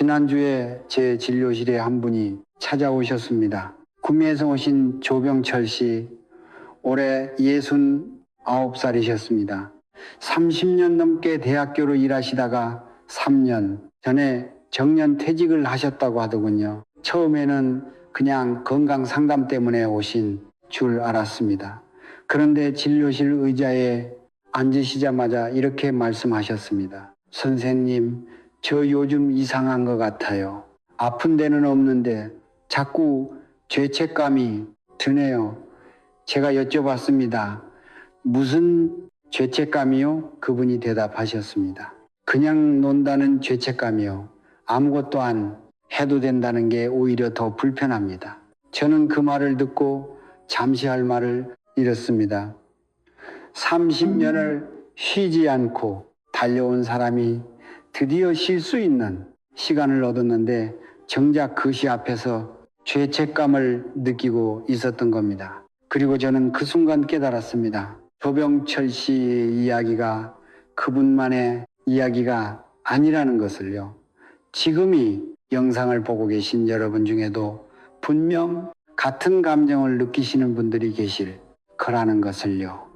지난주에 제 진료실에 한 분이 찾아오셨습니다. 구미에서 오신 조병철 씨, 올해 69살이셨습니다. 30년 넘게 대학교로 일하시다가 3년 전에 정년 퇴직을 하셨다고 하더군요. 처음에는 그냥 건강 상담 때문에 오신 줄 알았습니다. 그런데 진료실 의자에 앉으시자마자 이렇게 말씀하셨습니다. 선생님, 저 요즘 이상한 것 같아요. 아픈 데는 없는데 자꾸 죄책감이 드네요. 제가 여쭤봤습니다. 무슨 죄책감이요? 그분이 대답하셨습니다. 그냥 논다는 죄책감이요. 아무것도 안 해도 된다는 게 오히려 더 불편합니다. 저는 그 말을 듣고 잠시 할 말을 잃었습니다. 30년을 쉬지 않고 달려온 사람이 드디어 쉴 수 있는 시간을 얻었는데 정작 그 시 앞에서 죄책감을 느끼고 있었던 겁니다. 그리고 저는 그 순간 깨달았습니다. 조병철 씨의 이야기가 그분만의 이야기가 아니라는 것을요. 지금이 영상을 보고 계신 여러분 중에도 분명 같은 감정을 느끼시는 분들이 계실 거라는 것을요.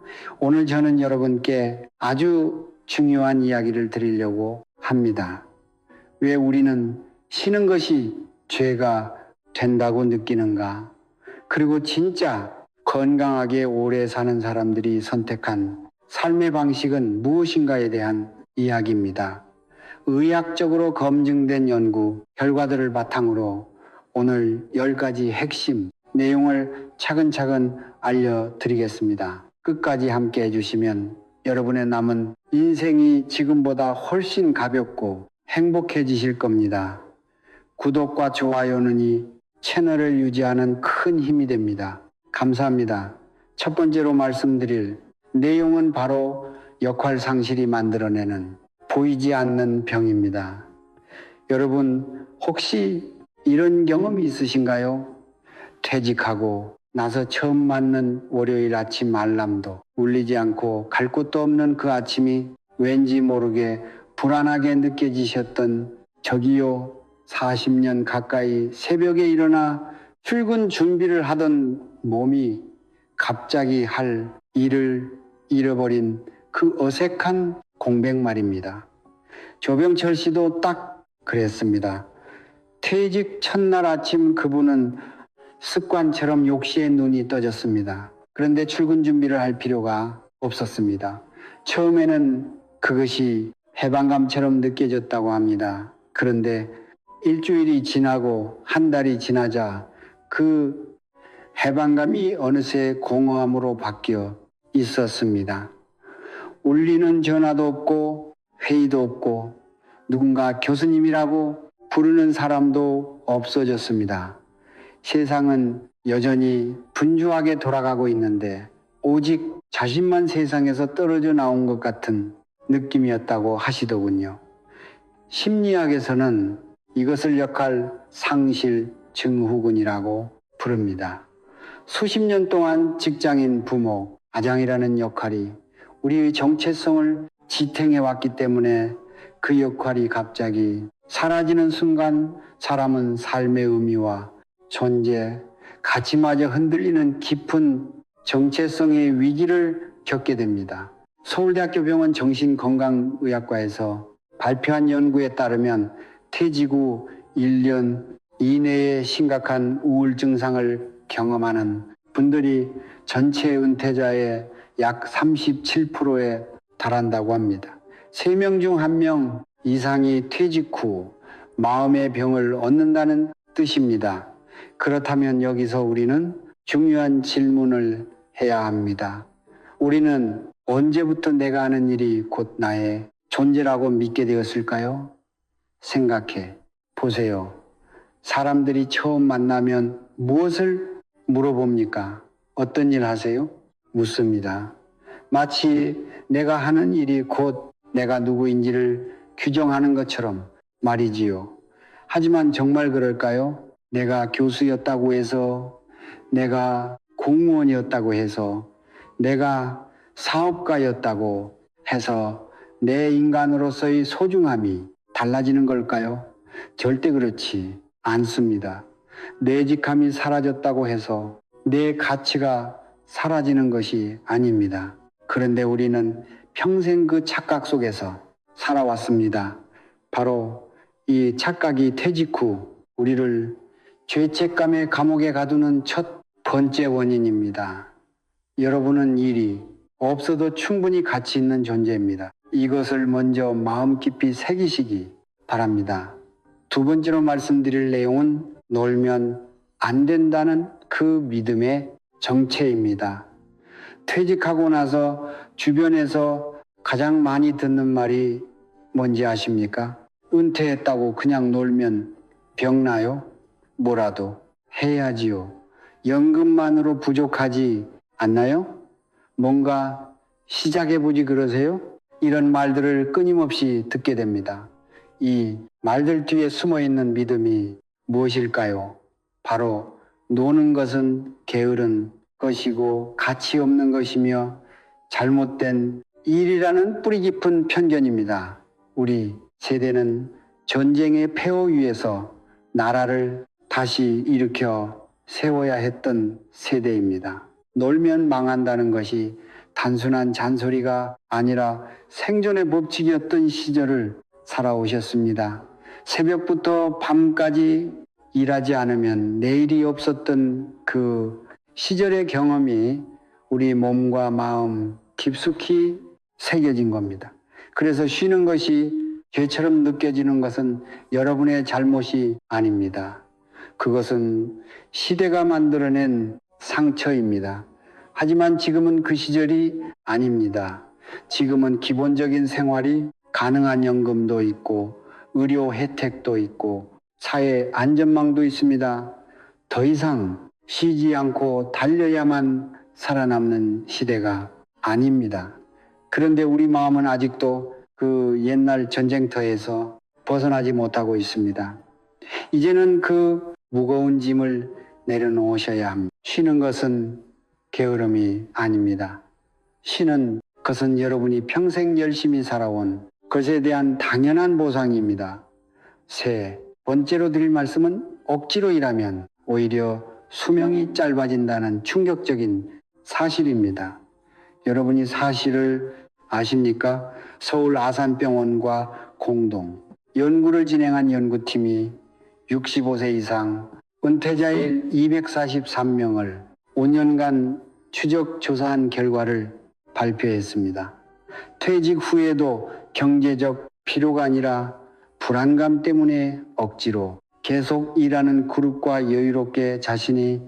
오늘 저는 여러분께 아주 중요한 이야기를 드리려고 합니다. 왜 우리는 쉬는 것이 죄가 된다고 느끼는가? 그리고 진짜 건강하게 오래 사는 사람들이 선택한 삶의 방식은 무엇인가에 대한 이야기입니다. 의학적으로 검증된 연구 결과들을 바탕으로 오늘 10가지 핵심 내용을 차근차근 알려드리겠습니다. 끝까지 함께 해주시면 여러분의 남은 인생이 지금보다 훨씬 가볍고 행복해지실 겁니다. 구독과 좋아요는 이 채널을 유지하는 큰 힘이 됩니다. 감사합니다. 첫 번째로 말씀드릴 내용은 바로 역할 상실이 만들어내는 보이지 않는 병입니다. 여러분 혹시 이런 경험이 있으신가요? 퇴직하고 나서 처음 맞는 월요일 아침 알람도 울리지 않고 갈 곳도 없는 그 아침이 왠지 모르게 불안하게 느껴지셨던 저기요 40년 가까이 새벽에 일어나 출근 준비를 하던 몸이 갑자기 할 일을 잃어버린 그 어색한 공백 말입니다. 조병철 씨도 딱 그랬습니다. 퇴직 첫날 아침 그분은 습관처럼 욕시에 눈이 떠졌습니다. 그런데 출근 준비를 할 필요가 없었습니다. 처음에는 그것이 해방감처럼 느껴졌다고 합니다. 그런데 일주일이 지나고 한 달이 지나자 그 해방감이 어느새 공허함으로 바뀌어 있었습니다. 울리는 전화도 없고 회의도 없고 누군가 교수님이라고 부르는 사람도 없어졌습니다. 세상은 여전히 분주하게 돌아가고 있는데 오직 자신만 세상에서 떨어져 나온 것 같은 느낌이었다고 하시더군요. 심리학에서는 이것을 역할 상실 증후군이라고 부릅니다. 수십 년 동안 직장인, 부모, 가장이라는 역할이 우리의 정체성을 지탱해 왔기 때문에 그 역할이 갑자기 사라지는 순간 사람은 삶의 의미와 존재, 가치마저 흔들리는 깊은 정체성의 위기를 겪게 됩니다. 서울대학교 병원 정신건강의학과에서 발표한 연구에 따르면 퇴직 후 1년 이내에 심각한 우울 증상을 경험하는 분들이 전체 은퇴자의 약 37%에 달한다고 합니다. 3명 중 1명 이상이 퇴직 후 마음의 병을 얻는다는 뜻입니다. 그렇다면 여기서 우리는 중요한 질문을 해야 합니다. 우리는 언제부터 내가 하는 일이 곧 나의 존재라고 믿게 되었을까요? 생각해 보세요. 사람들이 처음 만나면 무엇을 물어봅니까? 어떤 일 하세요? 묻습니다. 마치 내가 하는 일이 곧 내가 누구인지를 규정하는 것처럼 말이지요. 하지만 정말 그럴까요? 내가 교수였다고 해서, 내가 공무원이었다고 해서, 내가 사업가였다고 해서 내 인간으로서의 소중함이 달라지는 걸까요? 절대 그렇지 않습니다. 내 직함이 사라졌다고 해서 내 가치가 사라지는 것이 아닙니다. 그런데 우리는 평생 그 착각 속에서 살아왔습니다. 바로 이 착각이 퇴직 후 우리를 죄책감의 감옥에 가두는 첫 번째 원인입니다. 여러분은 일이 없어도 충분히 가치 있는 존재입니다. 이것을 먼저 마음 깊이 새기시기 바랍니다. 두 번째로 말씀드릴 내용은 놀면 안 된다는 그 믿음의 정체입니다. 퇴직하고 나서 주변에서 가장 많이 듣는 말이 뭔지 아십니까? 은퇴했다고 그냥 놀면 병나요? 뭐라도 해야지요. 연금만으로 부족하지 않나요? 뭔가 시작해보지 그러세요? 이런 말들을 끊임없이 듣게 됩니다. 이 말들 뒤에 숨어있는 믿음이 무엇일까요? 바로 노는 것은 게으른 것이고 가치 없는 것이며 잘못된 일이라는 뿌리 깊은 편견입니다. 우리 세대는 전쟁의 폐허 위에서 나라를 다시 일으켜 세워야 했던 세대입니다. 놀면 망한다는 것이 단순한 잔소리가 아니라 생존의 법칙이었던 시절을 살아오셨습니다. 새벽부터 밤까지 일하지 않으면 내일이 없었던 그 시절의 경험이 우리 몸과 마음 깊숙이 새겨진 겁니다. 그래서 쉬는 것이 죄처럼 느껴지는 것은 여러분의 잘못이 아닙니다. 그것은 시대가 만들어낸 상처입니다. 하지만 지금은 그 시절이 아닙니다. 지금은 기본적인 생활이 가능한 연금도 있고 의료 혜택도 있고 사회 안전망도 있습니다. 더 이상 쉬지 않고 달려야만 살아남는 시대가 아닙니다. 그런데 우리 마음은 아직도 그 옛날 전쟁터에서 벗어나지 못하고 있습니다. 이제는 그 무거운 짐을 내려놓으셔야 합니다. 쉬는 것은 게으름이 아닙니다. 쉬는 것은 여러분이 평생 열심히 살아온 것에 대한 당연한 보상입니다. 세 번째로 드릴 말씀은 억지로 일하면 오히려 수명이 짧아진다는 충격적인 사실입니다. 여러분이 사실을 아십니까? 서울 아산병원과 공동 연구를 진행한 연구팀이 65세 이상 은퇴자일 243명을 5년간 추적 조사한 결과를 발표했습니다. 퇴직 후에도 경제적 필요가 아니라 불안감 때문에 억지로 계속 일하는 그룹과 여유롭게 자신이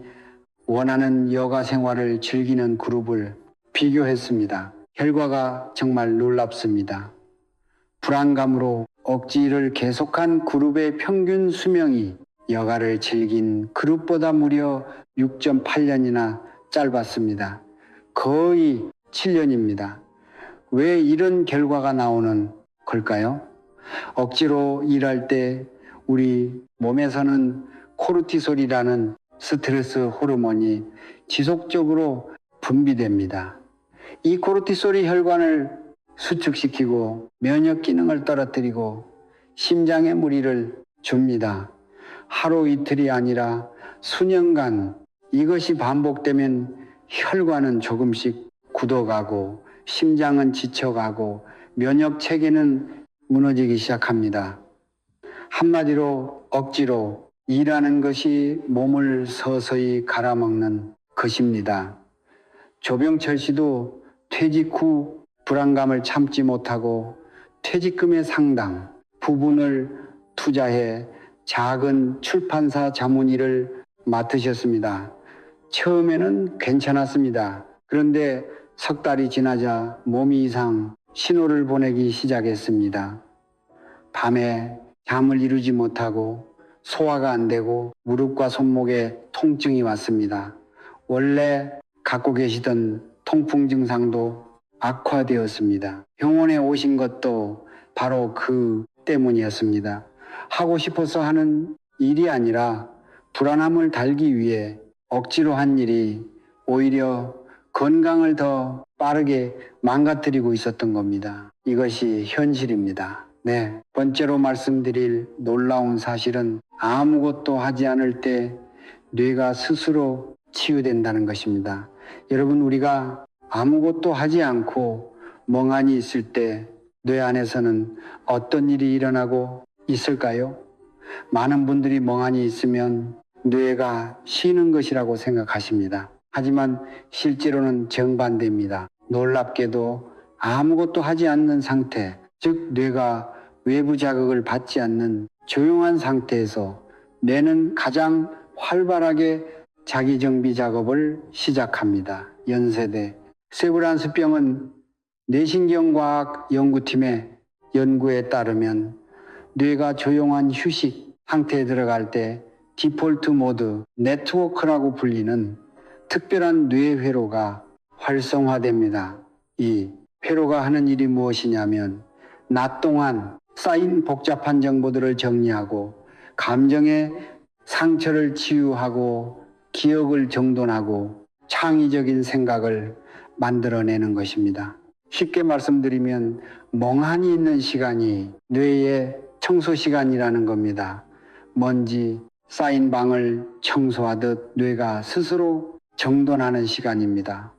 원하는 여가 생활을 즐기는 그룹을 비교했습니다. 결과가 정말 놀랍습니다. 불안감으로 억지를 계속한 그룹의 평균 수명이 여가를 즐긴 그룹보다 무려 6.8년이나 짧았습니다. 거의 7년입니다. 왜 이런 결과가 나오는 걸까요? 억지로 일할 때 우리 몸에서는 코르티솔이라는 스트레스 호르몬이 지속적으로 분비됩니다. 이 코르티솔이 혈관을 수축시키고 면역 기능을 떨어뜨리고 심장에 무리를 줍니다. 하루 이틀이 아니라 수년간 이것이 반복되면 혈관은 조금씩 굳어가고 심장은 지쳐가고 면역 체계는 무너지기 시작합니다. 한마디로 억지로 일하는 것이 몸을 서서히 갈아먹는 것입니다. 조병철 씨도 퇴직 후 불안감을 참지 못하고 퇴직금의 상당 부분을 투자해 작은 출판사 자문일을 맡으셨습니다. 처음에는 괜찮았습니다. 그런데 석 달이 지나자 몸이 이상 신호를 보내기 시작했습니다. 밤에 잠을 이루지 못하고 소화가 안 되고 무릎과 손목에 통증이 왔습니다. 원래 갖고 계시던 통풍 증상도 악화되었습니다. 병원에 오신 것도 바로 그 때문이었습니다. 하고 싶어서 하는 일이 아니라 불안함을 달기 위해 억지로 한 일이 오히려 건강을 더 빠르게 망가뜨리고 있었던 겁니다. 이것이 현실입니다. 네, 번째로 말씀드릴 놀라운 사실은 아무것도 하지 않을 때 뇌가 스스로 치유된다는 것입니다. 여러분, 우리가 아무것도 하지 않고 멍하니 있을 때 뇌 안에서는 어떤 일이 일어나고 있을까요? 많은 분들이 멍하니 있으면 뇌가 쉬는 것이라고 생각하십니다. 하지만 실제로는 정반대입니다. 놀랍게도 아무것도 하지 않는 상태, 즉 뇌가 외부 자극을 받지 않는 조용한 상태에서 뇌는 가장 활발하게 자기정비 작업을 시작합니다. 연세대 세브란스병은 뇌신경과학 연구팀의 연구에 따르면 뇌가 조용한 휴식 상태에 들어갈 때 디폴트 모드 네트워크라고 불리는 특별한 뇌 회로가 활성화됩니다. 이 회로가 하는 일이 무엇이냐면 낮 동안 쌓인 복잡한 정보들을 정리하고 감정의 상처를 치유하고 기억을 정돈하고 창의적인 생각을 만들어내는 것입니다. 쉽게 말씀드리면 멍하니 있는 시간이 뇌의 청소 시간이라는 겁니다. 먼지 쌓인 방을 청소하듯 뇌가 스스로 정돈하는 시간입니다.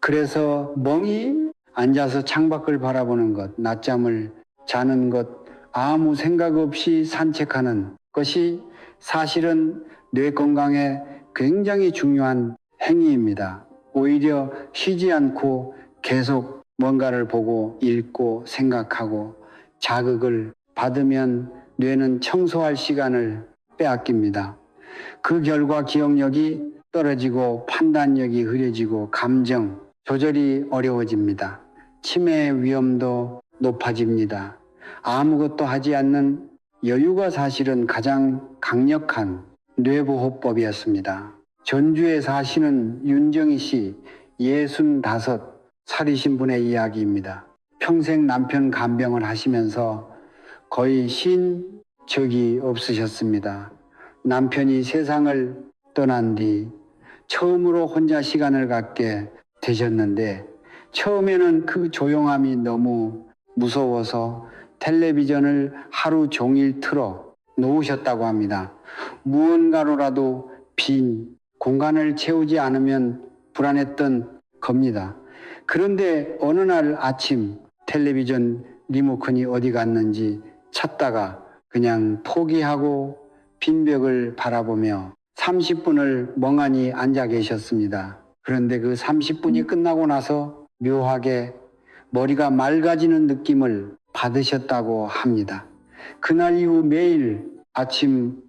그래서 멍이 앉아서 창밖을 바라보는 것, 낮잠을 자는 것, 아무 생각 없이 산책하는 것이 사실은 뇌 건강에 굉장히 중요한 행위입니다. 오히려 쉬지 않고 계속 뭔가를 보고 읽고 생각하고 자극을 받으면 뇌는 청소할 시간을 빼앗깁니다. 그 결과 기억력이 떨어지고 판단력이 흐려지고 감정 조절이 어려워집니다. 치매의 위험도 높아집니다. 아무것도 하지 않는 여유가 사실은 가장 강력한 뇌보호법이었습니다. 전주에 사시는 윤정희 씨 65살이신 분의 이야기입니다. 평생 남편 간병을 하시면서 거의 쉰 적이 없으셨습니다. 남편이 세상을 떠난 뒤 처음으로 혼자 시간을 갖게 되셨는데 처음에는 그 조용함이 너무 무서워서 텔레비전을 하루 종일 틀어 놓으셨다고 합니다. 무언가로라도 빈 공간을 채우지 않으면 불안했던 겁니다. 그런데 어느 날 아침 텔레비전 리모컨이 어디 갔는지 찾다가 그냥 포기하고 빈 벽을 바라보며 30분을 멍하니 앉아 계셨습니다. 그런데 그 30분이 끝나고 나서 묘하게 머리가 맑아지는 느낌을 받으셨다고 합니다. 그날 이후 매일 아침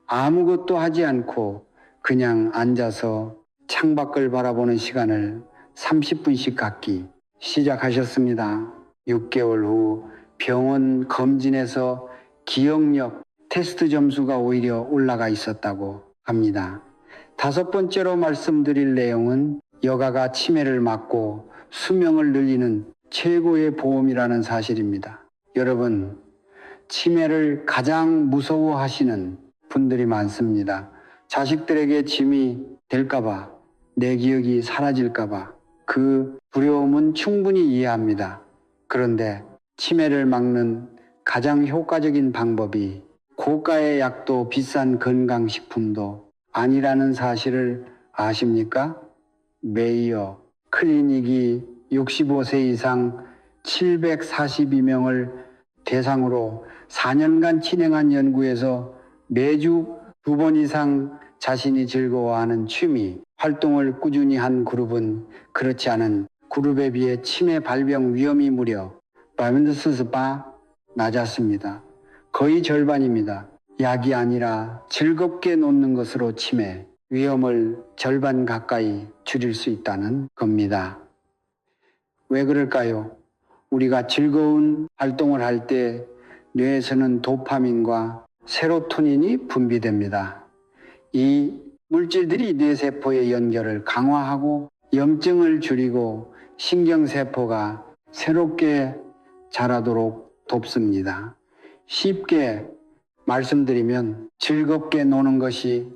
아무것도 하지 않고 그냥 앉아서 창밖을 바라보는 시간을 30분씩 갖기 시작하셨습니다. 6개월 후 병원 검진에서 기억력 테스트 점수가 오히려 올라가 있었다고 합니다. 5번째로 말씀드릴 내용은 여가가 치매를 막고 수명을 늘리는 최고의 보험이라는 사실입니다. 여러분, 치매를 가장 무서워하시는 분들이 많습니다. 자식들에게 짐이 될까봐, 내 기억이 사라질까봐 그 두려움은 충분히 이해합니다. 그런데 치매를 막는 가장 효과적인 방법이 고가의 약도 비싼 건강식품도 아니라는 사실을 아십니까? 메이어 클리닉이 65세 이상 742명을 대상으로 4년간 진행한 연구에서 매주 2번 이상 자신이 즐거워하는 취미 활동을 꾸준히 한 그룹은 그렇지 않은 그룹에 비해 치매 발병 위험이 무려 44% 낮았습니다. 거의 절반입니다. 약이 아니라 즐겁게 노는 것으로 치매 위험을 절반 가까이 줄일 수 있다는 겁니다. 왜 그럴까요? 우리가 즐거운 활동을 할 때 뇌에서는 도파민과 세로토닌이 분비됩니다. 이 물질들이 뇌세포의 연결을 강화하고 염증을 줄이고 신경세포가 새롭게 자라도록 돕습니다. 쉽게 말씀드리면 즐겁게 노는 것이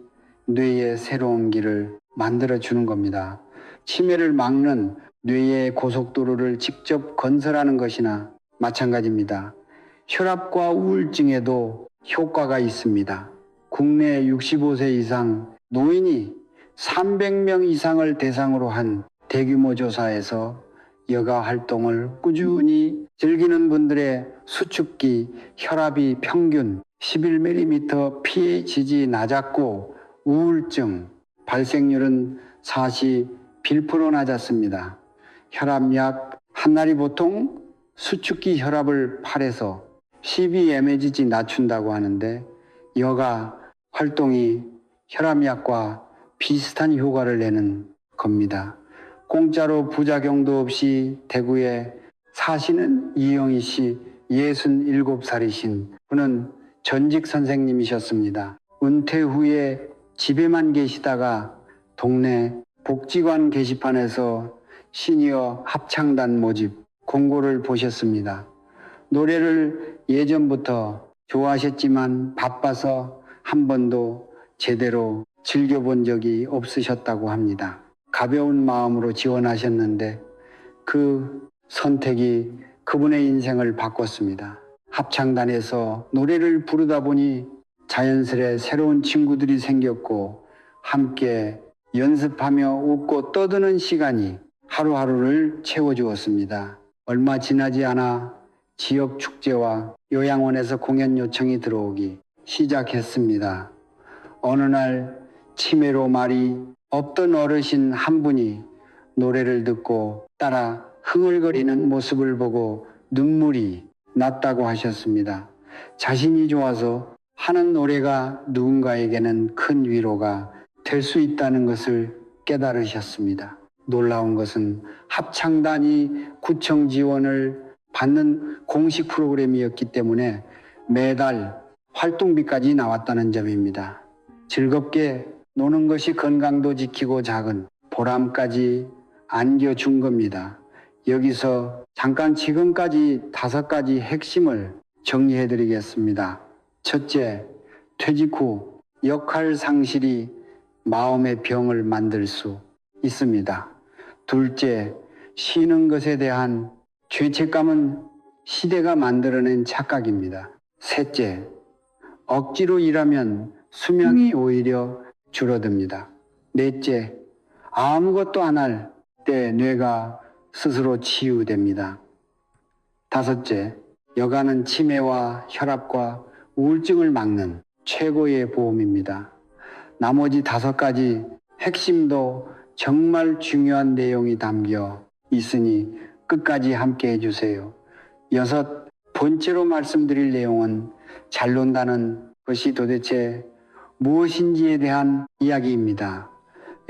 뇌의 새로운 길을 만들어주는 겁니다. 치매를 막는 뇌의 고속도로를 직접 건설하는 것이나 마찬가지입니다. 혈압과 우울증에도 효과가 있습니다. 국내 65세 이상 노인이 300명 이상을 대상으로 한 대규모 조사에서 여가 활동을 꾸준히 즐기는 분들의 수축기 혈압이 평균 11mm pHg 낮았고 우울증 발생률은 41% 낮았습니다. 혈압약 한 알이 보통 수축기 혈압을 8에서 12mHg 낮춘다고 하는데 여가 활동이 혈압약과 비슷한 효과를 내는 겁니다. 공짜로 부작용도 없이 대구에 사시는 이영희 씨 67살이신 분은 전직 선생님이셨습니다. 은퇴 후에 집에만 계시다가 동네 복지관 게시판에서 시니어 합창단 모집 공고를 보셨습니다. 노래를 예전부터 좋아하셨지만 바빠서 한 번도 제대로 즐겨본 적이 없으셨다고 합니다. 가벼운 마음으로 지원하셨는데 그 선택이 그분의 인생을 바꿨습니다. 합창단에서 노래를 부르다 보니 자연스레 새로운 친구들이 생겼고 함께 연습하며 웃고 떠드는 시간이 하루하루를 채워주었습니다. 얼마 지나지 않아 지역 축제와 요양원에서 공연 요청이 들어오기 시작했습니다. 어느 날 치매로 말이 없던 어르신 한 분이 노래를 듣고 따라 흥얼거리는 모습을 보고 눈물이 났다고 하셨습니다. 자신이 좋아서 하는 노래가 누군가에게는 큰 위로가 될 수 있다는 것을 깨달으셨습니다. 놀라운 것은 합창단이 구청 지원을 받는 공식 프로그램이었기 때문에 매달 활동비까지 나왔다는 점입니다. 즐겁게 노는 것이 건강도 지키고 작은 보람까지 안겨준 겁니다. 여기서 잠깐 지금까지 5가지 핵심을 정리해 드리겠습니다. 첫째, 퇴직 후 역할 상실이 마음의 병을 만들 수 있습니다. 둘째, 쉬는 것에 대한 죄책감은 시대가 만들어낸 착각입니다. 셋째, 억지로 일하면 수명이 오히려 줄어듭니다. 넷째, 아무것도 안 할 때 뇌가 스스로 치유됩니다. 다섯째, 여가는 치매와 혈압과 우울증을 막는 최고의 보험입니다. 나머지 5가지 핵심도 정말 중요한 내용이 담겨 있으니 끝까지 함께 해주세요. 6번째로 말씀드릴 내용은 잘 논다는 것이 도대체 무엇인지에 대한 이야기입니다.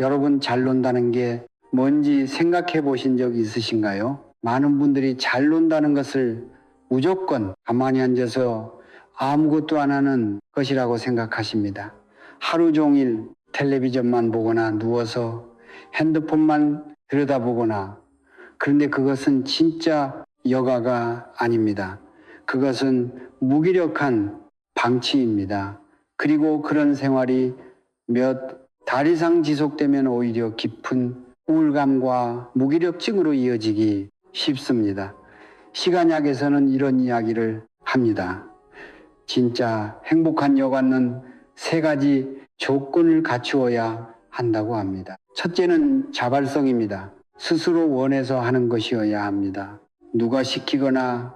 여러분 잘 논다는 게 뭔지 생각해 보신 적 있으신가요? 많은 분들이 잘 논다는 것을 무조건 가만히 앉아서 아무것도 안 하는 것이라고 생각하십니다. 하루 종일 텔레비전만 보거나 누워서 핸드폰만 들여다보거나 그런데 그것은 진짜 여가가 아닙니다. 그것은 무기력한 방치입니다. 그리고 그런 생활이 몇 달 이상 지속되면 오히려 깊은 우울감과 무기력증으로 이어지기 쉽습니다. 시간약에서는 이런 이야기를 합니다. 진짜 행복한 여가는 3가지 조건을 갖추어야 한다고 합니다. 첫째는 자발성입니다. 스스로 원해서 하는 것이어야 합니다. 누가 시키거나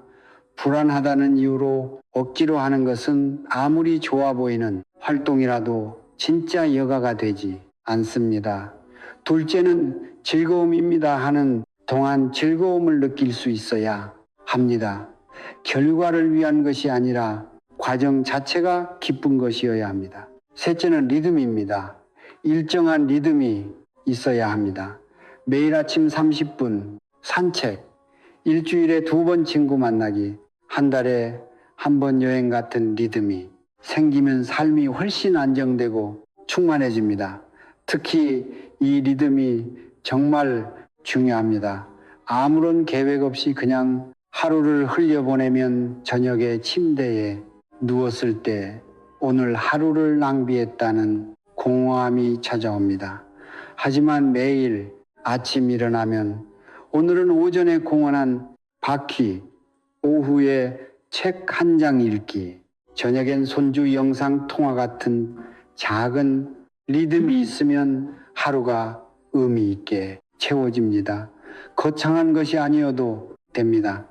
불안하다는 이유로 억지로 하는 것은 아무리 좋아 보이는 활동이라도 진짜 여가가 되지 않습니다. 둘째는 즐거움입니다 하는 동안 즐거움을 느낄 수 있어야 합니다. 결과를 위한 것이 아니라 과정 자체가 기쁜 것이어야 합니다. 셋째는 리듬입니다. 일정한 리듬이 있어야 합니다. 매일 아침 30분 산책, 일주일에 2번 친구 만나기, 한 달에 1번 여행 같은 리듬이 생기면 삶이 훨씬 안정되고 충만해집니다. 특히 이 리듬이 정말 중요합니다. 아무런 계획 없이 그냥 하루를 흘려보내면 저녁에 침대에 누웠을 때 오늘 하루를 낭비했다는 공허함이 찾아옵니다. 하지만 매일 아침 일어나면 오늘은 오전에 공헌한 바퀴, 오후에 책 한 장 읽기, 저녁엔 손주 영상 통화 같은 작은 리듬이 있으면 하루가 의미 있게 채워집니다. 거창한 것이 아니어도 됩니다.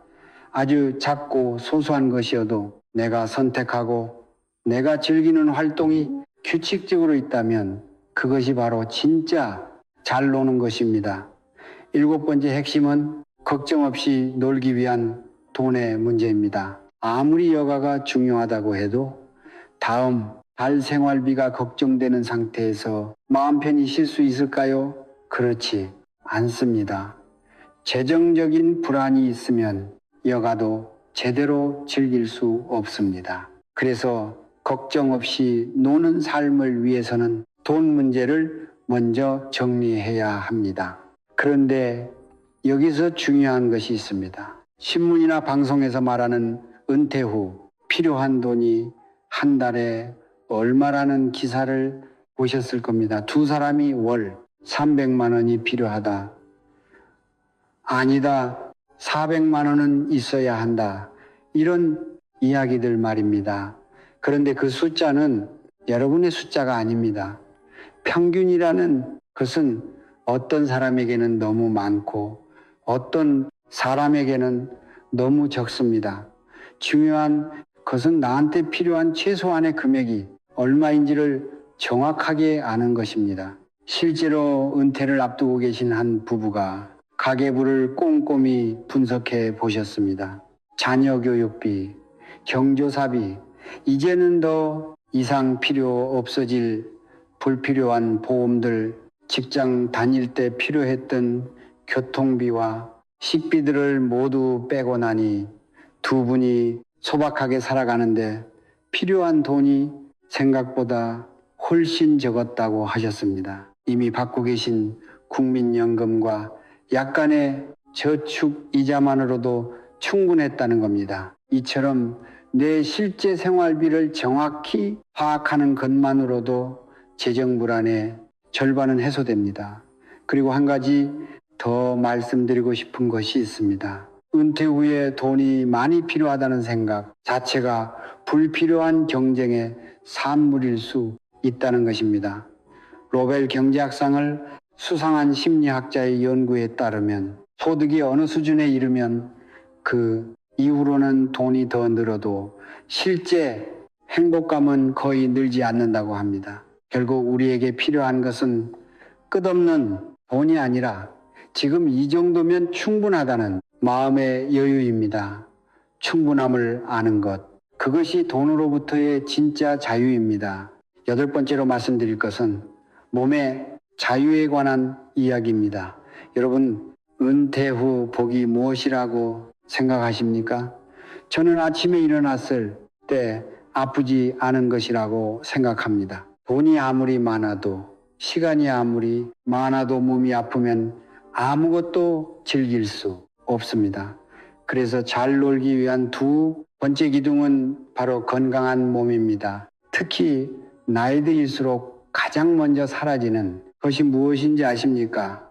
아주 작고 소소한 것이어도 내가 선택하고 내가 즐기는 활동이 규칙적으로 있다면 그것이 바로 진짜 잘 노는 것입니다. 7번째 핵심은 걱정 없이 놀기 위한 돈의 문제입니다. 아무리 여가가 중요하다고 해도 다음 달 생활비가 걱정되는 상태에서 마음 편히 쉴 수 있을까요? 그렇지 않습니다. 재정적인 불안이 있으면 여가도 제대로 즐길 수 없습니다. 그래서 걱정 없이 노는 삶을 위해서는 돈 문제를 먼저 정리해야 합니다. 그런데 여기서 중요한 것이 있습니다. 신문이나 방송에서 말하는 은퇴 후 필요한 돈이 한 달에 얼마라는 기사를 보셨을 겁니다. 두 사람이 월 300만 원이 필요하다. 아니다. 400만 원은 있어야 한다. 이런 이야기들 말입니다. 그런데 그 숫자는 여러분의 숫자가 아닙니다. 평균이라는 것은 어떤 사람에게는 너무 많고 어떤 사람에게는 너무 적습니다. 중요한 것은 나한테 필요한 최소한의 금액이 얼마인지를 정확하게 아는 것입니다. 실제로 은퇴를 앞두고 계신 한 부부가 가계부를 꼼꼼히 분석해 보셨습니다. 자녀 교육비, 경조사비, 이제는 더 이상 필요 없어질 불필요한 보험들, 직장 다닐 때 필요했던 교통비와 식비들을 모두 빼고 나니 두 분이 소박하게 살아가는데 필요한 돈이 생각보다 훨씬 적었다고 하셨습니다. 이미 받고 계신 국민연금과 약간의 저축 이자만으로도 충분했다는 겁니다. 이처럼 내 실제 생활비를 정확히 파악하는 것만으로도 재정 불안의 절반은 해소됩니다. 그리고 한 가지 더 말씀드리고 싶은 것이 있습니다. 은퇴 후에 돈이 많이 필요하다는 생각 자체가 불필요한 경쟁의 산물일 수 있다는 것입니다. 로벨 경제학상을 수상한 심리학자의 연구에 따르면 소득이 어느 수준에 이르면 그 이후로는 돈이 더 늘어도 실제 행복감은 거의 늘지 않는다고 합니다. 결국 우리에게 필요한 것은 끝없는 돈이 아니라 지금 이 정도면 충분하다는 마음의 여유입니다. 충분함을 아는 것. 그것이 돈으로부터의 진짜 자유입니다. 8번째로 말씀드릴 것은 몸의 자유에 관한 이야기입니다. 여러분, 은퇴 후 복이 무엇이라고 생각하십니까? 저는 아침에 일어났을 때 아프지 않은 것이라고 생각합니다. 돈이 아무리 많아도, 시간이 아무리 많아도 몸이 아프면 아무것도 즐길 수 없습니다. 그래서 잘 놀기 위한 두 번째 기둥은 바로 건강한 몸입니다. 특히 나이 들수록 가장 먼저 사라지는 것이 무엇인지 아십니까?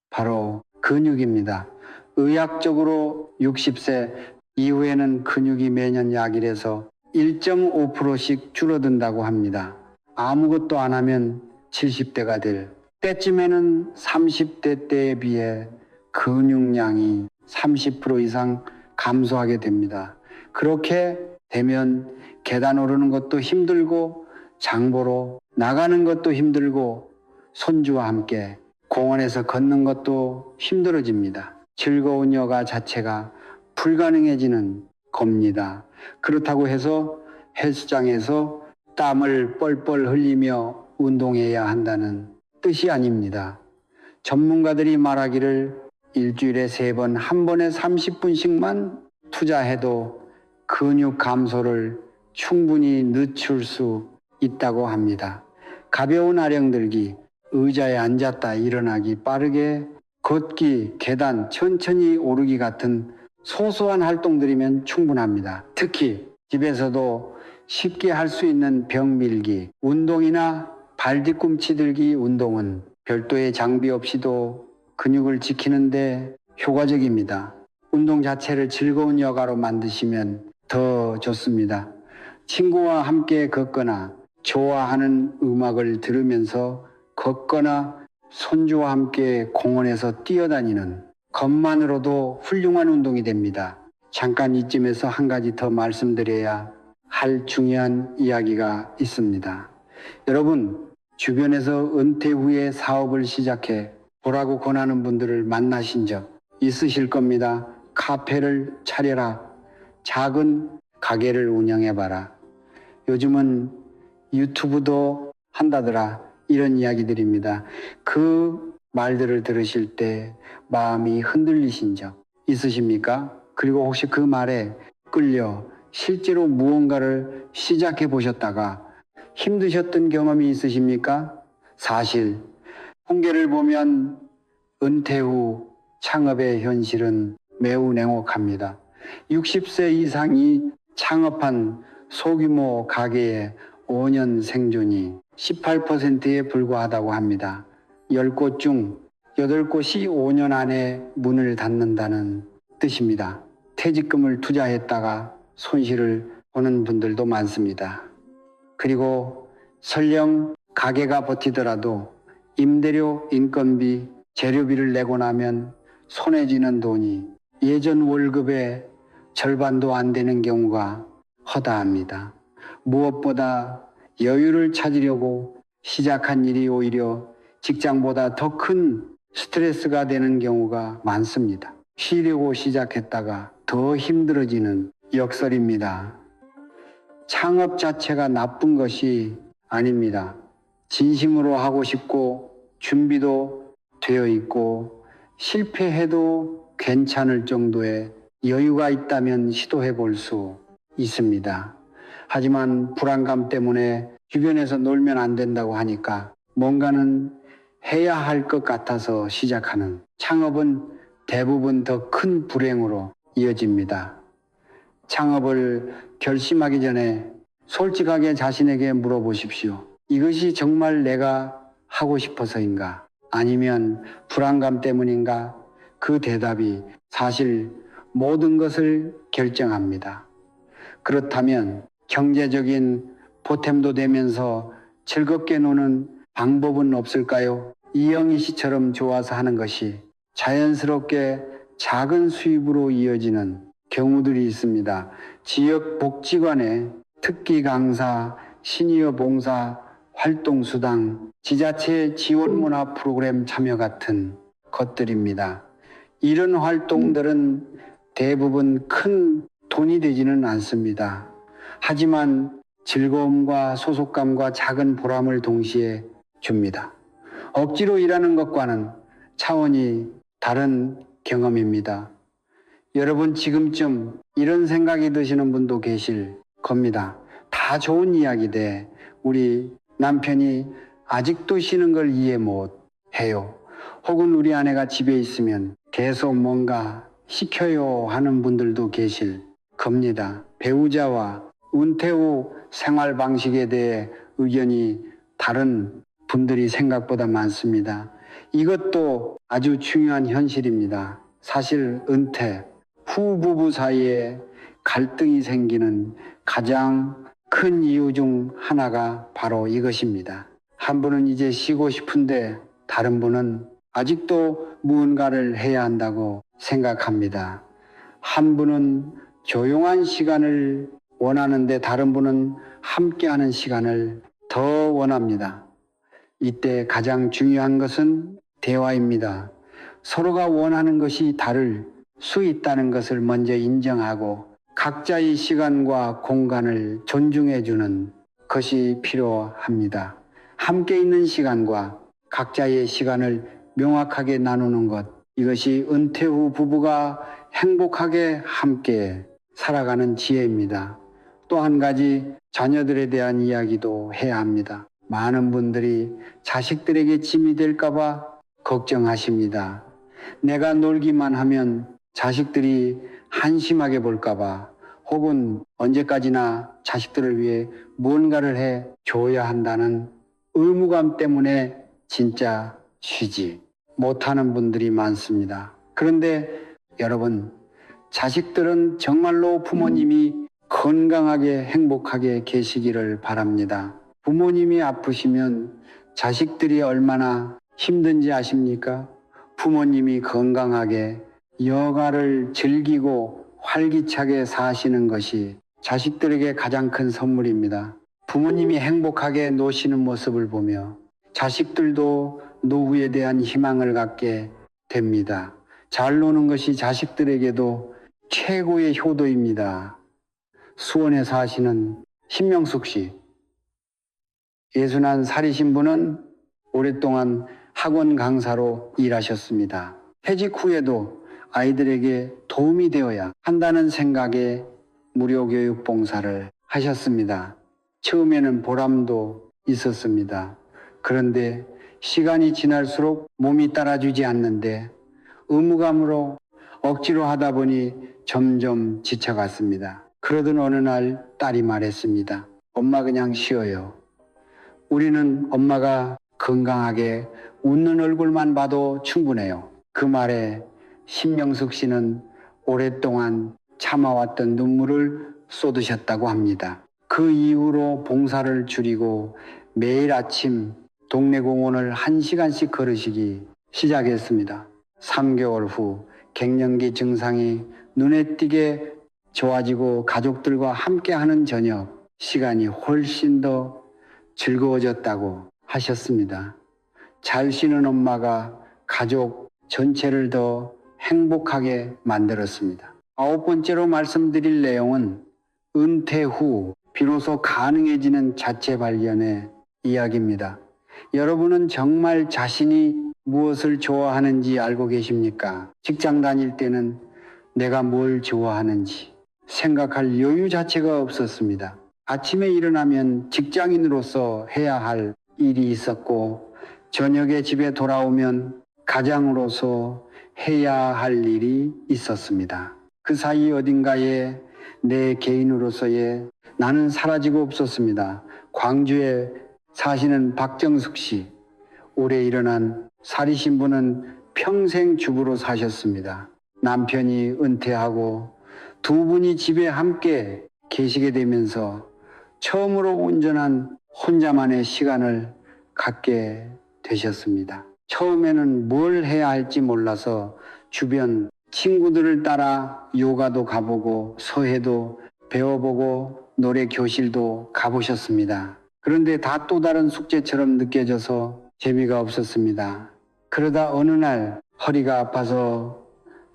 바로 근육입니다. 의학적으로 60세 이후에는 근육이 매년 약일에서 1.5%씩 줄어든다고 합니다. 아무것도 안 하면 70대가 될 때쯤에는 30대 때에 비해 근육량이 30% 이상 감소하게 됩니다. 그렇게 되면 계단 오르는 것도 힘들고 장 보러 나가는 것도 힘들고 손주와 함께 공원에서 걷는 것도 힘들어집니다. 즐거운 여가 자체가 불가능해지는 겁니다. 그렇다고 해서 헬스장에서 땀을 뻘뻘 흘리며 운동해야 한다는 뜻이 아닙니다. 전문가들이 말하기를 일주일에 3번, 한 번에 30분씩만 투자해도 근육 감소를 충분히 늦출 수 있다고 합니다. 가벼운 아령 들기, 의자에 앉았다 일어나기, 빠르게 걷기, 계단 천천히 오르기 같은 소소한 활동들이면 충분합니다. 특히 집에서도 쉽게 할 수 있는 벽 밀기, 운동이나 발 뒤꿈치 들기 운동은 별도의 장비 없이도 근육을 지키는데 효과적입니다. 운동 자체를 즐거운 여가로 만드시면 더 좋습니다. 친구와 함께 걷거나 좋아하는 음악을 들으면서 걷거나 손주와 함께 공원에서 뛰어다니는 것만으로도 훌륭한 운동이 됩니다. 잠깐 이쯤에서 한 가지 더 말씀드려야 할 중요한 이야기가 있습니다. 여러분, 주변에서 은퇴 후에 사업을 시작해 보라고 권하는 분들을 만나신 적 있으실 겁니다. 카페를 차려라. 작은 가게를 운영해봐라. 요즘은 유튜브도 한다더라. 이런 이야기들입니다. 그 말들을 들으실 때 마음이 흔들리신 적 있으십니까? 그리고 혹시 그 말에 끌려 실제로 무언가를 시작해 보셨다가 힘드셨던 경험이 있으십니까? 사실 통계를 보면 은퇴 후 창업의 현실은 매우 냉혹합니다. 60세 이상이 창업한 소규모 가게의 5년 생존이 18%에 불과하다고 합니다. 10곳 중 8곳이 5년 안에 문을 닫는다는 뜻입니다. 퇴직금을 투자했다가 손실을 보는 분들도 많습니다. 그리고 설령 가게가 버티더라도 임대료, 인건비, 재료비를 내고 나면 손에 쥐는 돈이 예전 월급의 절반도 안 되는 경우가 허다합니다. 무엇보다 여유를 찾으려고 시작한 일이 오히려 직장보다 더 큰 스트레스가 되는 경우가 많습니다. 쉬려고 시작했다가 더 힘들어지는 역설입니다. 창업 자체가 나쁜 것이 아닙니다. 진심으로 하고 싶고 준비도 되어 있고 실패해도 괜찮을 정도의 여유가 있다면 시도해 볼 수 있습니다. 하지만 불안감 때문에 주변에서 놀면 안 된다고 하니까 뭔가는 해야 할 것 같아서 시작하는 창업은 대부분 더 큰 불행으로 이어집니다. 창업을 결심하기 전에 솔직하게 자신에게 물어보십시오. 이것이 정말 내가 하고 싶어서인가? 아니면 불안감 때문인가? 그 대답이 사실 모든 것을 결정합니다. 그렇다면 경제적인 보탬도 되면서 즐겁게 노는 방법은 없을까요? 이영희 씨처럼 좋아서 하는 것이 자연스럽게 작은 수입으로 이어지는 경우들이 있습니다. 지역 복지관의 특기 강사, 시니어 봉사, 활동수당, 지자체 지원 문화 프로그램 참여 같은 것들입니다. 이런 활동들은 대부분 큰 돈이 되지는 않습니다. 하지만 즐거움과 소속감과 작은 보람을 동시에 줍니다. 억지로 일하는 것과는 차원이 다른 경험입니다. 여러분 지금쯤 이런 생각이 드시는 분도 계실 겁니다. 다 좋은 이야기인데 우리 남편이 아직도 쉬는 걸 이해 못 해요. 혹은 우리 아내가 집에 있으면 계속 뭔가 시켜요 하는 분들도 계실 겁니다. 배우자와 은퇴 후 생활 방식에 대해 의견이 다른 분들이 생각보다 많습니다. 이것도 아주 중요한 현실입니다. 사실 은퇴 후 부부 사이에 갈등이 생기는 가장 큰 이유 중 하나가 바로 이것입니다. 한 분은 이제 쉬고 싶은데 다른 분은 아직도 무언가를 해야 한다고 생각합니다. 한 분은 조용한 시간을 원하는데 다른 분은 함께하는 시간을 더 원합니다. 이때 가장 중요한 것은 대화입니다. 서로가 원하는 것이 다를 수 있다는 것을 먼저 인정하고 각자의 시간과 공간을 존중해주는 것이 필요합니다. 함께 있는 시간과 각자의 시간을 명확하게 나누는 것, 이것이 은퇴 후 부부가 행복하게 함께 살아가는 지혜입니다. 또 한 가지 자녀들에 대한 이야기도 해야 합니다. 많은 분들이 자식들에게 짐이 될까봐 걱정하십니다. 내가 놀기만 하면 자식들이 한심하게 볼까봐 혹은 언제까지나 자식들을 위해 무언가를 해 줘야 한다는 의무감 때문에 진짜 쉬지 못하는 분들이 많습니다. 그런데 여러분, 자식들은 정말로 부모님이 건강하게 행복하게 계시기를 바랍니다. 부모님이 아프시면 자식들이 얼마나 힘든지 아십니까? 부모님이 건강하게 여가를 즐기고 활기차게 사시는 것이 자식들에게 가장 큰 선물입니다. 부모님이 행복하게 노시는 모습을 보며 자식들도 노후에 대한 희망을 갖게 됩니다. 잘 노는 것이 자식들에게도 최고의 효도입니다. 수원에 사시는 신명숙 씨, 61살이 신부는 오랫동안 학원 강사로 일하셨습니다. 퇴직 후에도 아이들에게 도움이 되어야 한다는 생각에 무료교육 봉사를 하셨습니다. 처음에는 보람도 있었습니다. 그런데 시간이 지날수록 몸이 따라주지 않는데 의무감으로 억지로 하다 보니 점점 지쳐갔습니다. 그러던 어느 날 딸이 말했습니다. 엄마 그냥 쉬어요. 우리는 엄마가 건강하게 웃는 얼굴만 봐도 충분해요. 그 말에 신명숙 씨는 오랫동안 참아왔던 눈물을 쏟으셨다고 합니다. 그 이후로 봉사를 줄이고 매일 아침 동네 공원을 1시간씩 걸으시기 시작했습니다. 3개월 후 갱년기 증상이 눈에 띄게 좋아지고 가족들과 함께하는 저녁 시간이 훨씬 더 즐거워졌다고 하셨습니다. 잘 쉬는 엄마가 가족 전체를 더 행복하게 만들었습니다. 9번째로 말씀드릴 내용은 은퇴 후 비로소 가능해지는 자체 발견의 이야기입니다. 여러분은 정말 자신이 무엇을 좋아하는지 알고 계십니까? 직장 다닐 때는 내가 뭘 좋아하는지 생각할 여유 자체가 없었습니다. 아침에 일어나면 직장인으로서 해야 할 일이 있었고 저녁에 집에 돌아오면 가장으로서 해야 할 일이 있었습니다. 그 사이 어딘가에 내 개인으로서의 나는 사라지고 없었습니다. 광주에 사시는 박정숙 씨, 올해 일어난 사리 신부는 평생 주부로 사셨습니다. 남편이 은퇴하고 두 분이 집에 함께 계시게 되면서 처음으로 온전한 혼자만의 시간을 갖게 되셨습니다. 처음에는 뭘 해야 할지 몰라서 주변 친구들을 따라 요가도 가보고 서예도 배워보고 노래 교실도 가보셨습니다. 그런데 다 또 다른 숙제처럼 느껴져서 재미가 없었습니다. 그러다 어느 날 허리가 아파서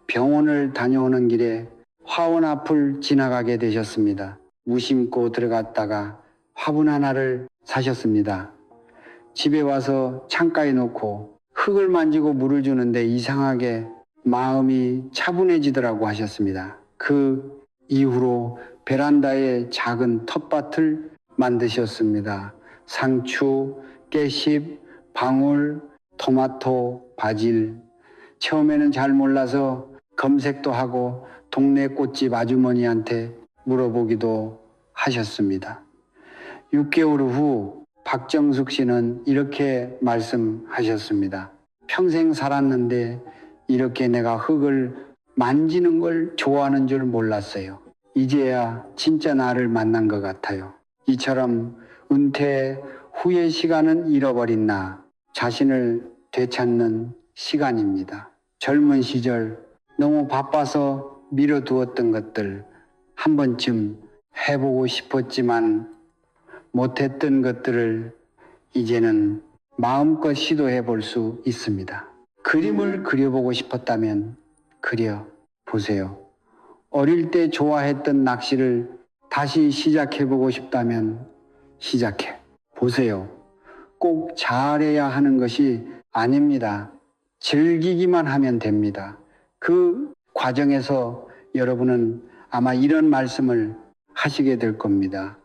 병원을 다녀오는 길에 화원 앞을 지나가게 되셨습니다. 무심코 들어갔다가 화분 하나를 사셨습니다. 집에 와서 창가에 놓고 흙을 만지고 물을 주는데 이상하게 마음이 차분해지더라고 하셨습니다. 그 이후로 베란다에 작은 텃밭을 만드셨습니다. 상추, 깨씹, 방울, 토마토, 바질. 처음에는 잘 몰라서 검색도 하고 동네 꽃집 아주머니한테 물어보기도 하셨습니다. 6개월 후 박정숙 씨는 이렇게 말씀하셨습니다. 평생 살았는데 이렇게 내가 흙을 만지는 걸 좋아하는 줄 몰랐어요. 이제야 진짜 나를 만난 것 같아요. 이처럼 은퇴 후의 시간은 잃어버린 나 자신을 되찾는 시간입니다. 젊은 시절 너무 바빠서 미뤄두었던 것들 한 번쯤 해보고 싶었지만 못했던 것들을 이제는 마음껏 시도해 볼 수 있습니다. 그림을 그려보고 싶었다면 그려보세요. 어릴 때 좋아했던 낚시를 다시 시작해보고 싶다면 시작해 보세요. 꼭 잘해야 하는 것이 아닙니다. 즐기기만 하면 됩니다. 그 과정에서 여러분은 아마 이런 말씀을 하시게 될 겁니다.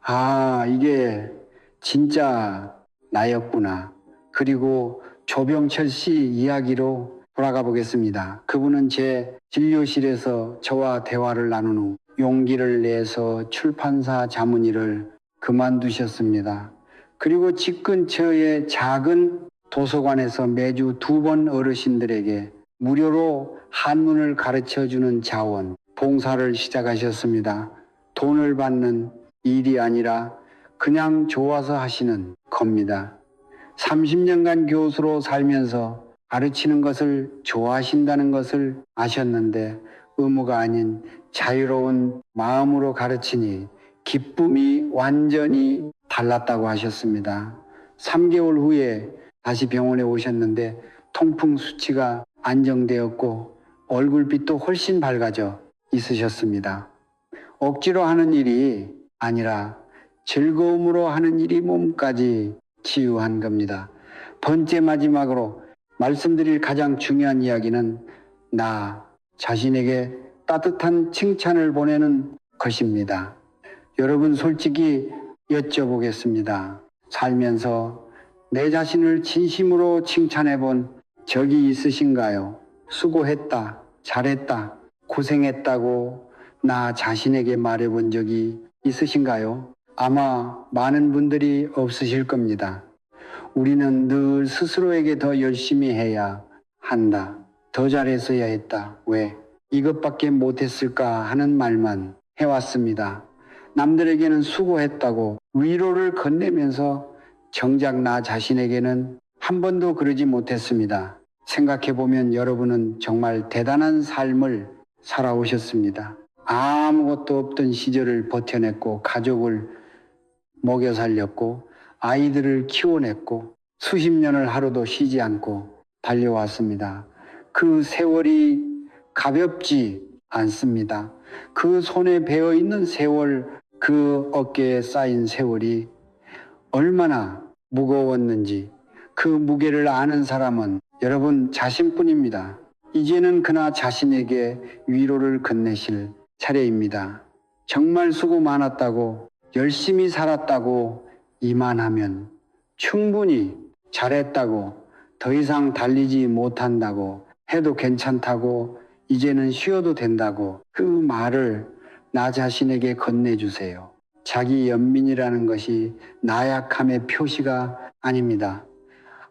아, 이게 진짜 나였구나. 그리고 조병철 씨 이야기로 돌아가 보겠습니다. 그분은 제 진료실에서 저와 대화를 나눈 후 용기를 내서 출판사 자문의를 그만두셨습니다. 그리고 집 근처의 작은 도서관에서 매주 2번 어르신들에게 무료로 한문을 가르쳐주는 자원, 봉사를 시작하셨습니다. 돈을 받는 일이 아니라 그냥 좋아서 하시는 겁니다. 30년간 교수로 살면서 가르치는 것을 좋아하신다는 것을 아셨는데 의무가 아닌 자유로운 마음으로 가르치니 기쁨이 완전히 달랐다고 하셨습니다. 3개월 후에 다시 병원에 오셨는데 통풍 수치가 안정되었고 얼굴빛도 훨씬 밝아져 있으셨습니다. 억지로 하는 일이 아니라 즐거움으로 하는 일이 몸까지 치유한 겁니다. 번째 마지막으로 말씀드릴 가장 중요한 이야기는 나 자신에게 따뜻한 칭찬을 보내는 것입니다. 여러분 솔직히 여쭤보겠습니다. 살면서 내 자신을 진심으로 칭찬해 본 적이 있으신가요? 수고했다, 잘했다, 고생했다고 나 자신에게 말해 본 적이 있으신가요? 아마 많은 분들이 없으실 겁니다. 우리는 늘 스스로에게 더 열심히 해야 한다. 더 잘했어야 했다. 왜? 이것밖에 못했을까 하는 말만 해왔습니다. 남들에게는 수고했다고 위로를 건네면서 정작 나 자신에게는 한 번도 그러지 못했습니다. 생각해보면 여러분은 정말 대단한 삶을 살아오셨습니다. 아무것도 없던 시절을 버텨냈고 가족을 먹여 살렸고 아이들을 키워냈고 수십 년을 하루도 쉬지 않고 달려왔습니다. 그 세월이 가볍지 않습니다. 그 손에 베어 있는 세월, 그 어깨에 쌓인 세월이 얼마나 무거웠는지 그 무게를 아는 사람은 여러분 자신뿐입니다. 이제는 그나 자신에게 위로를 건네실 차례입니다. 정말 수고 많았다고 열심히 살았다고 이만하면 충분히 잘했다고 더 이상 달리지 못한다고 해도 괜찮다고 이제는 쉬어도 된다고 그 말을 나 자신에게 건네주세요. 자기 연민이라는 것이 나약함의 표시가 아닙니다.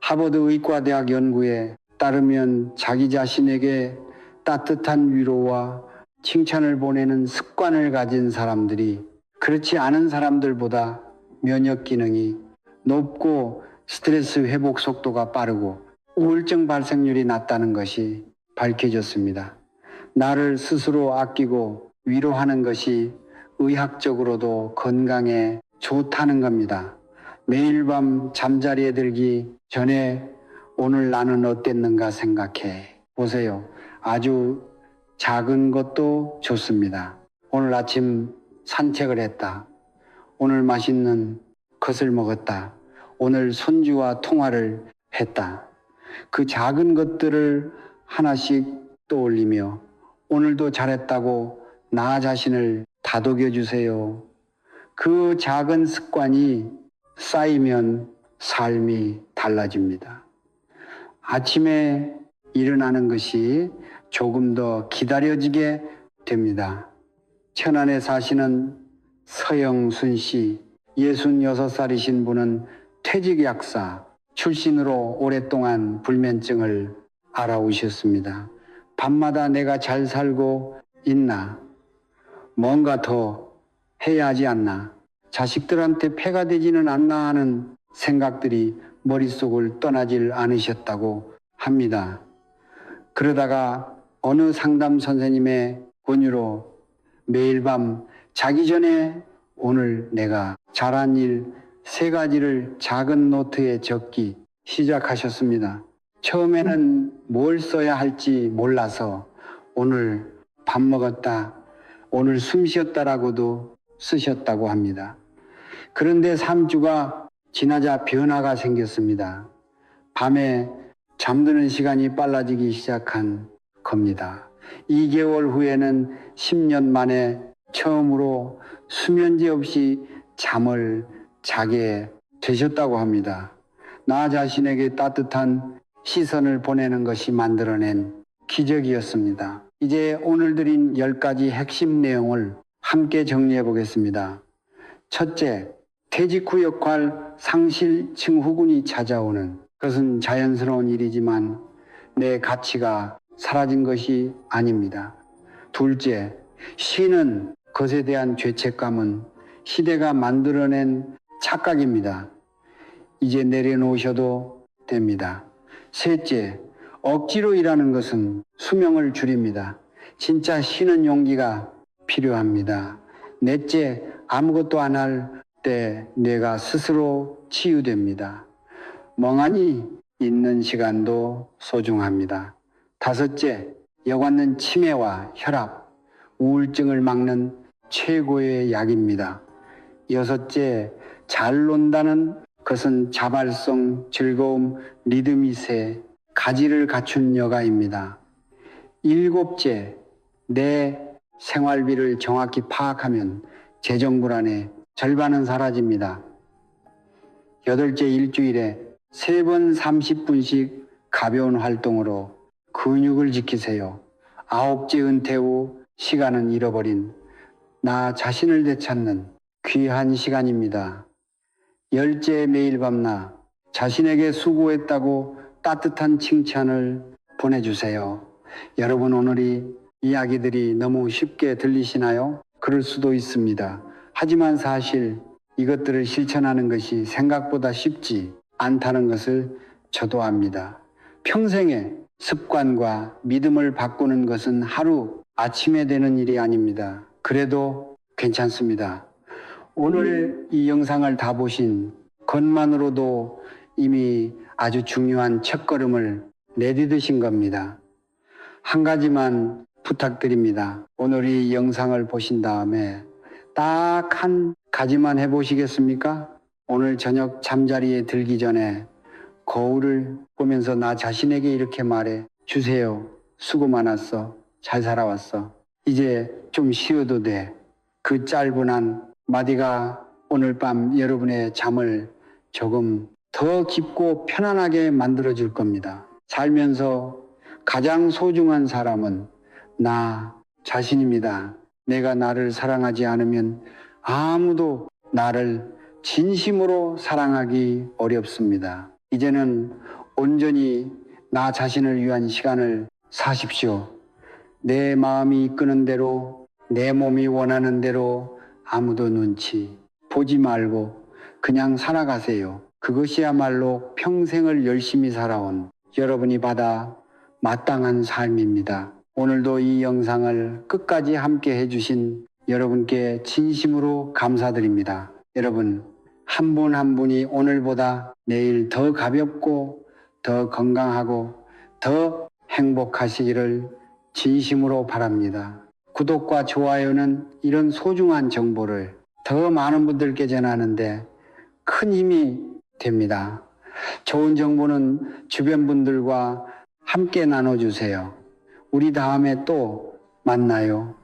하버드 의과대학 연구에 따르면 자기 자신에게 따뜻한 위로와 칭찬을 보내는 습관을 가진 사람들이 그렇지 않은 사람들보다 면역 기능이 높고 스트레스 회복 속도가 빠르고 우울증 발생률이 낮다는 것이 밝혀졌습니다. 나를 스스로 아끼고 위로하는 것이 의학적으로도 건강에 좋다는 겁니다. 매일 밤 잠자리에 들기 전에 오늘 나는 어땠는가 생각해 보세요. 아주 작은 것도 좋습니다. 오늘 아침 산책을 했다. 오늘 맛있는 것을 먹었다. 오늘 손주와 통화를 했다. 그 작은 것들을 하나씩 떠올리며 오늘도 잘했다고 나 자신을 다독여 주세요. 그 작은 습관이 쌓이면 삶이 달라집니다. 아침에 일어나는 것이 조금 더 기다려지게 됩니다. 천안에 사시는 서영순 씨, 66살이신 분은 퇴직약사 출신으로 오랫동안 불면증을 알아오셨습니다. 밤마다 내가 잘 살고 있나? 뭔가 더 해야 하지 않나? 자식들한테 폐가 되지는 않나 하는 생각들이 머릿속을 떠나질 않으셨다고 합니다. 그러다가 어느 상담 선생님의 권유로 매일 밤 자기 전에 오늘 내가 잘한 일 3가지를 작은 노트에 적기 시작하셨습니다. 처음에는 뭘 써야 할지 몰라서 오늘 밥 먹었다, 오늘 숨 쉬었다라고도 쓰셨다고 합니다. 그런데 3주가 지나자 변화가 생겼습니다. 밤에 잠드는 시간이 빨라지기 시작한 겁니다. 2개월 후에는 10년 만에 처음으로 수면제 없이 잠을 자게 되셨다고 합니다. 나 자신에게 따뜻한 시선을 보내는 것이 만들어낸 기적이었습니다. 이제 오늘 드린 10가지 핵심 내용을 함께 정리해 보겠습니다. 첫째, 퇴직 후 역할 상실 증후군이 찾아오는 것은 자연스러운 일이지만 내 가치가 사라진 것이 아닙니다. 둘째, 쉬는 것에 대한 죄책감은 시대가 만들어낸 착각입니다. 이제 내려놓으셔도 됩니다. 셋째, 억지로 일하는 것은 수명을 줄입니다. 진짜 쉬는 용기가 필요합니다. 넷째, 아무것도 안 할 때 뇌가 스스로 치유됩니다. 멍하니 있는 시간도 소중합니다. 다섯째, 여관는 치매와 혈압, 우울증을 막는 최고의 약입니다. 여섯째, 잘 논다는 것은 자발성, 즐거움, 리듬이 세 가지를 갖춘 여가입니다. 일곱째, 내 생활비를 정확히 파악하면 재정 불안의 절반은 사라집니다. 여덟째, 일주일에 3번 30분씩 가벼운 활동으로 근육을 지키세요. 아홉째, 은퇴 후 시간은 잃어버린 나 자신을 되찾는 귀한 시간입니다. 열째, 매일 밤낮 자신에게 수고했다고 따뜻한 칭찬을 보내주세요. 여러분, 오늘의 이야기들이 너무 쉽게 들리시나요? 그럴 수도 있습니다. 하지만 사실 이것들을 실천하는 것이 생각보다 쉽지 않다는 것을 저도 압니다. 평생의 습관과 믿음을 바꾸는 것은 하루 아침에 되는 일이 아닙니다. 그래도 괜찮습니다. 오늘 이 영상을 다 보신 것만으로도 이미 아주 중요한 첫걸음을 내디디신 겁니다. 한 가지만 부탁드립니다. 오늘 이 영상을 보신 다음에 딱 한 가지만 해보시겠습니까? 오늘 저녁 잠자리에 들기 전에 거울을 보면서 나 자신에게 이렇게 말해 주세요. 수고 많았어. 잘 살아왔어. 이제 좀 쉬어도 돼. 그 짧은 한 마디가 오늘 밤 여러분의 잠을 조금 더 깊고 편안하게 만들어줄 겁니다. 살면서 가장 소중한 사람은 나 자신입니다. 내가 나를 사랑하지 않으면 아무도 나를 진심으로 사랑하기 어렵습니다. 이제는 온전히 나 자신을 위한 시간을 사십시오. 내 마음이 이끄는 대로, 내 몸이 원하는 대로 아무도 눈치 보지 말고 그냥 살아가세요. 그것이야말로 평생을 열심히 살아온 여러분이 받아 마땅한 삶입니다. 오늘도 이 영상을 끝까지 함께 해주신 여러분께 진심으로 감사드립니다. 여러분, 한 분 한 분이 오늘보다 내일 더 가볍고 더 건강하고 더 행복하시기를 진심으로 바랍니다. 구독과 좋아요는 이런 소중한 정보를 더 많은 분들께 전하는데 큰 힘이 됩니다. 좋은 정보는 주변 분들과 함께 나눠주세요. 우리 다음에 또 만나요.